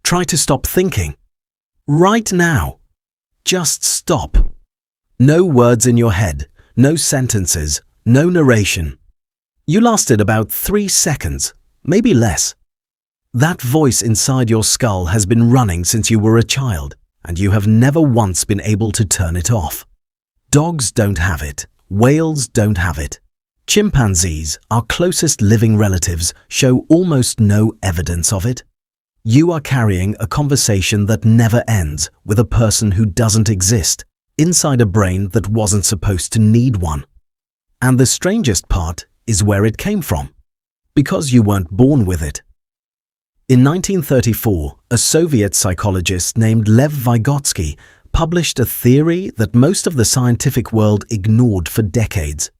Try to stop thinking. Right now. Just stop. No words in your head, no sentences, no narration. You lasted about 3 seconds, maybe less. That voice inside your skull has been running since you were a child, and you have never once been able to turn it off. Dogs don't have it. Whales don't have it. Chimpanzees, our closest living relatives, show almost no evidence of it. You are carrying a conversation that never ends with a person who doesn't exist, inside a brain that wasn't supposed to need one. And the strangest part is where it came from, because you weren't born with it. In 1934, a Soviet psychologist named Lev Vygotsky published a theory that most of the scientific world ignored for decades.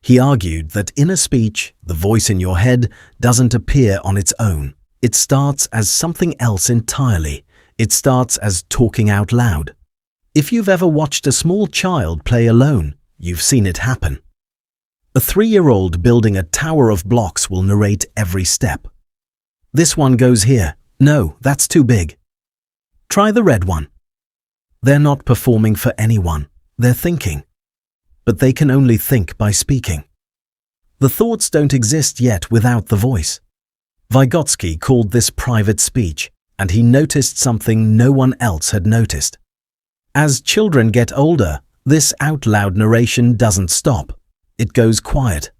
He argued that inner speech, the voice in your head, doesn't appear on its own. It starts as something else entirely. It starts as talking out loud. If you've ever watched a small child play alone, you've seen it happen. A 3-year-old building a tower of blocks will narrate every step. This one goes here. No, that's too big. Try the red one. They're not performing for anyone. They're thinking. But they can only think by speaking. The thoughts don't exist yet without the voice. Vygotsky called this private speech, and he noticed something no one else had noticed. As children get older, this out-loud narration doesn't stop. It goes quiet.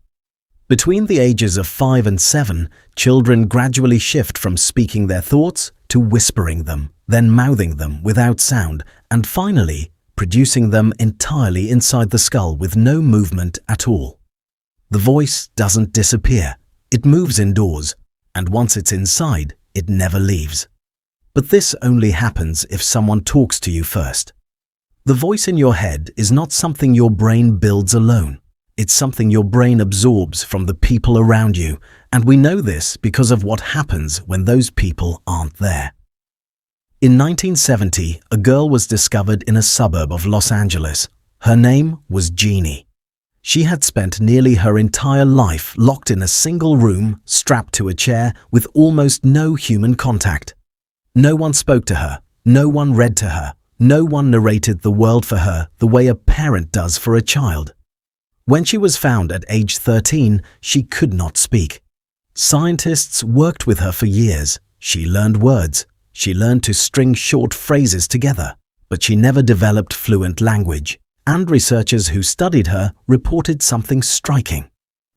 Between the ages of 5 and 7, children gradually shift from speaking their thoughts to whispering them, then mouthing them without sound, and finally producing them entirely inside the skull with no movement at all. The voice doesn't disappear. It moves indoors, and once it's inside, it never leaves. But this only happens if someone talks to you first. The voice in your head is not something your brain builds alone. It's something your brain absorbs from the people around you, and we know this because of what happens when those people aren't there. In 1970, a girl was discovered in a suburb of Los Angeles. Her name was Genie. She had spent nearly her entire life locked in a single room, strapped to a chair, with almost no human contact. No one spoke to her, no one read to her, no one narrated the world for her the way a parent does for a child. When she was found at age 13, she could not speak. Scientists worked with her for years. She learned words. She learned to string short phrases together, but she never developed fluent language. And researchers who studied her reported something striking.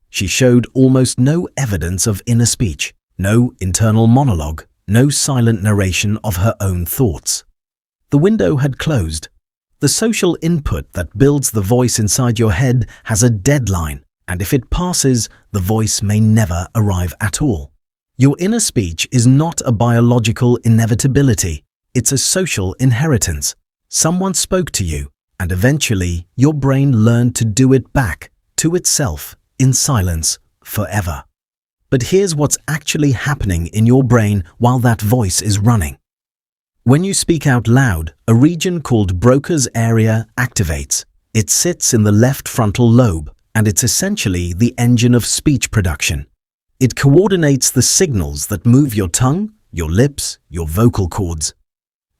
She showed almost no evidence of inner speech, no internal monologue, no silent narration of her own thoughts. The window had closed. The social input that builds the voice inside your head has a deadline, and if it passes, the voice may never arrive at all. Your inner speech is not a biological inevitability. It's a social inheritance. Someone spoke to you, and eventually your brain learned to do it back to itself in silence forever. But here's what's actually happening in your brain while that voice is running. When you speak out loud, a region called Broca's area activates. It sits in the left frontal lobe, and it's essentially the engine of speech production. It coordinates the signals that move your tongue, your lips, your vocal cords.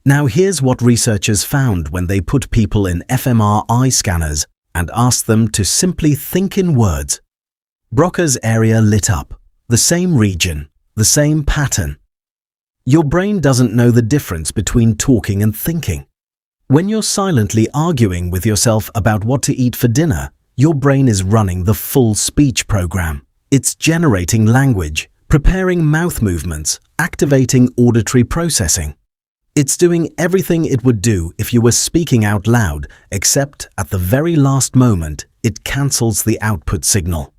Now here's what researchers found when they put people in fMRI scanners and asked them to simply think in words. Broca's area lit up. The same region, the same pattern. Your brain doesn't know the difference between talking and thinking. When you're silently arguing with yourself about what to eat for dinner, your brain is running the full speech program. It's generating language, preparing mouth movements, activating auditory processing. It's doing everything it would do if you were speaking out loud, except at the very last moment, it cancels the output signal.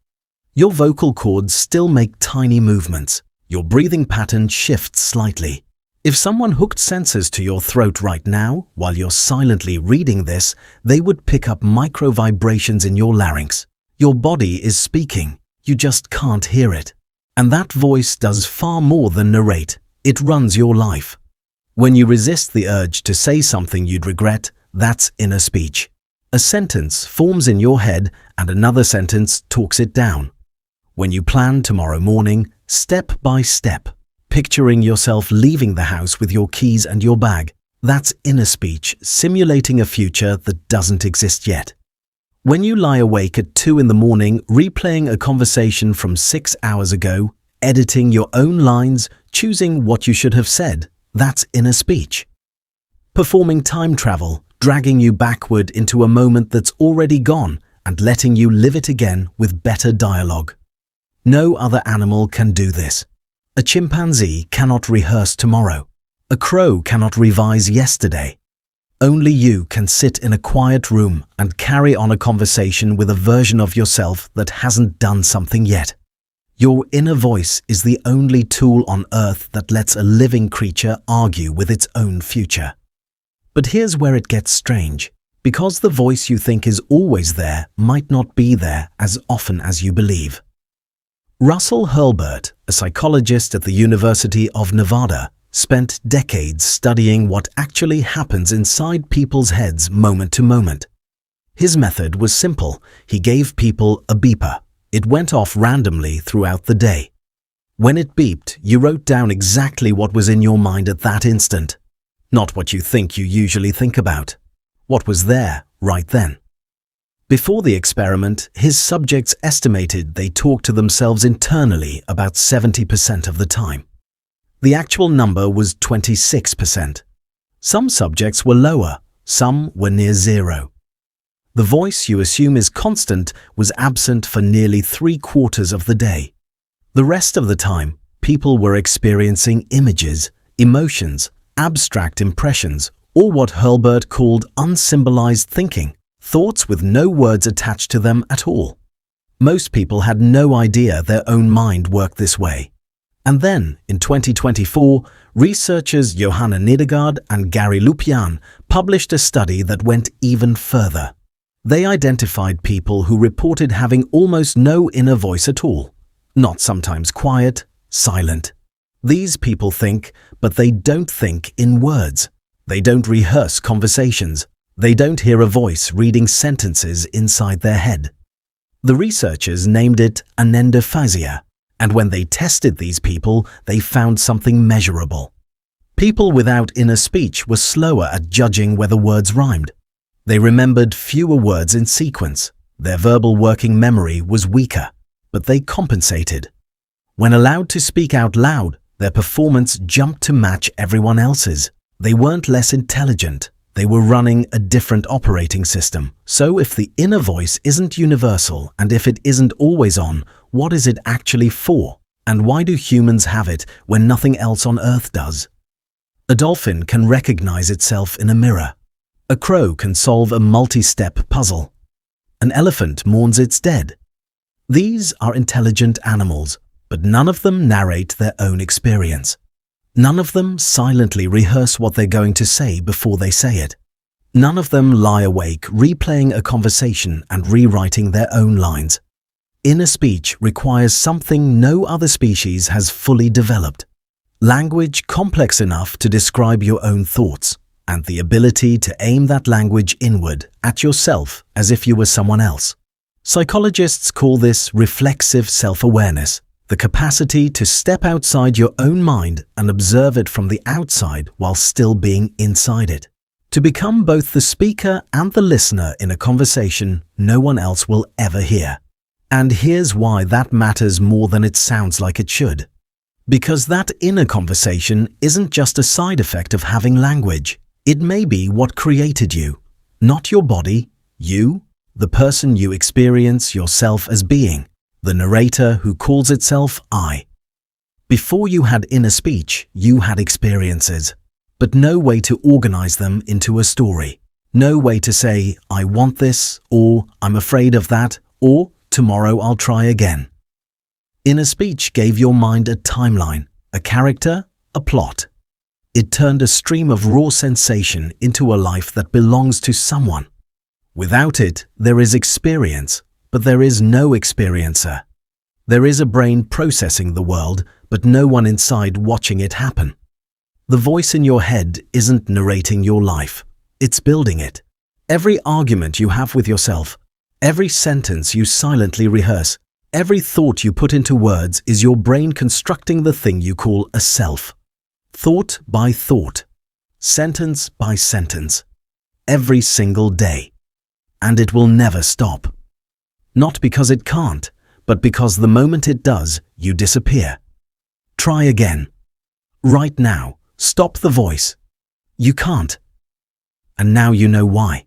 Your vocal cords still make tiny movements. Your breathing pattern shifts slightly. If someone hooked sensors to your throat right now, while you're silently reading this, they would pick up micro vibrations in your larynx. Your body is speaking. You just can't hear it. And that voice does far more than narrate. It runs your life. When you resist the urge to say something you'd regret, that's inner speech. A sentence forms in your head and another sentence talks it down. When you plan tomorrow morning, step by step, picturing yourself leaving the house with your keys and your bag. That's inner speech, simulating a future that doesn't exist yet. When you lie awake at 2 in the morning, replaying a conversation from 6 hours ago, editing your own lines, choosing what you should have said, that's inner speech. Performing time travel, dragging you backward into a moment that's already gone and letting you live it again with better dialogue. No other animal can do this. A chimpanzee cannot rehearse tomorrow. A crow cannot revise yesterday. Only you can sit in a quiet room and carry on a conversation with a version of yourself that hasn't done something yet. Your inner voice is the only tool on earth that lets a living creature argue with its own future. But here's where it gets strange. Because the voice you think is always there might not be there as often as you believe. Russell Hurlburt, a psychologist at the University of Nevada, spent decades studying what actually happens inside people's heads moment to moment. His method was simple. He gave people a beeper. It went off randomly throughout the day. When it beeped, you wrote down exactly what was in your mind at that instant. Not what you think you usually think about. What was there right then. Before the experiment, his subjects estimated they talked to themselves internally about 70% of the time. The actual number was 26%. Some subjects were lower, some were near zero. The voice you assume is constant was absent for nearly 3/4 of the day. The rest of the time, people were experiencing images, emotions, abstract impressions, or what Hurlburt called unsymbolized thinking, thoughts with no words attached to them at all. Most people had no idea their own mind worked this way. And then, in 2024, researchers Johanna Nedergaard and Gary Lupian published a study that went even further. They identified people who reported having almost no inner voice at all. Not sometimes quiet, silent. These people think, but they don't think in words. They don't rehearse conversations. They don't hear a voice reading sentences inside their head. The researchers named it Anendophasia, and when they tested these people, they found something measurable. People without inner speech were slower at judging whether words rhymed. They remembered fewer words in sequence. Their verbal working memory was weaker, but they compensated. When allowed to speak out loud, their performance jumped to match everyone else's. They weren't less intelligent. They were running a different operating system. So if the inner voice isn't universal and if it isn't always on, what is it actually for? And why do humans have it when nothing else on Earth does? A dolphin can recognize itself in a mirror. A crow can solve a multi-step puzzle. An elephant mourns its dead. These are intelligent animals, but none of them narrate their own experience. None of them silently rehearse what they're going to say before they say it. None of them lie awake replaying a conversation and rewriting their own lines. Inner speech requires something no other species has fully developed. Language complex enough to describe your own thoughts, and the ability to aim that language inward at yourself as if you were someone else. Psychologists call this reflexive self-awareness, the capacity to step outside your own mind and observe it from the outside while still being inside it. To become both the speaker and the listener in a conversation no one else will ever hear. And here's why that matters more than it sounds like it should. Because that inner conversation isn't just a side effect of having language. It may be what created you, not your body, you, the person you experience yourself as being, the narrator who calls itself I. Before you had inner speech, you had experiences, but no way to organize them into a story. No way to say, I want this, or I'm afraid of that, or tomorrow I'll try again. Inner speech gave your mind a timeline, a character, a plot. It turned a stream of raw sensation into a life that belongs to someone. Without it, there is experience, but there is no experiencer. There is a brain processing the world, but no one inside watching it happen. The voice in your head isn't narrating your life, it's building it. Every argument you have with yourself, every sentence you silently rehearse, Every thought you put into words is your brain constructing the thing you call a self. Thought by thought, sentence by sentence, every single day. And it will never stop. Not because it can't, but because the moment it does, you disappear. Try again. Right now, stop the voice. You can't. And now you know why.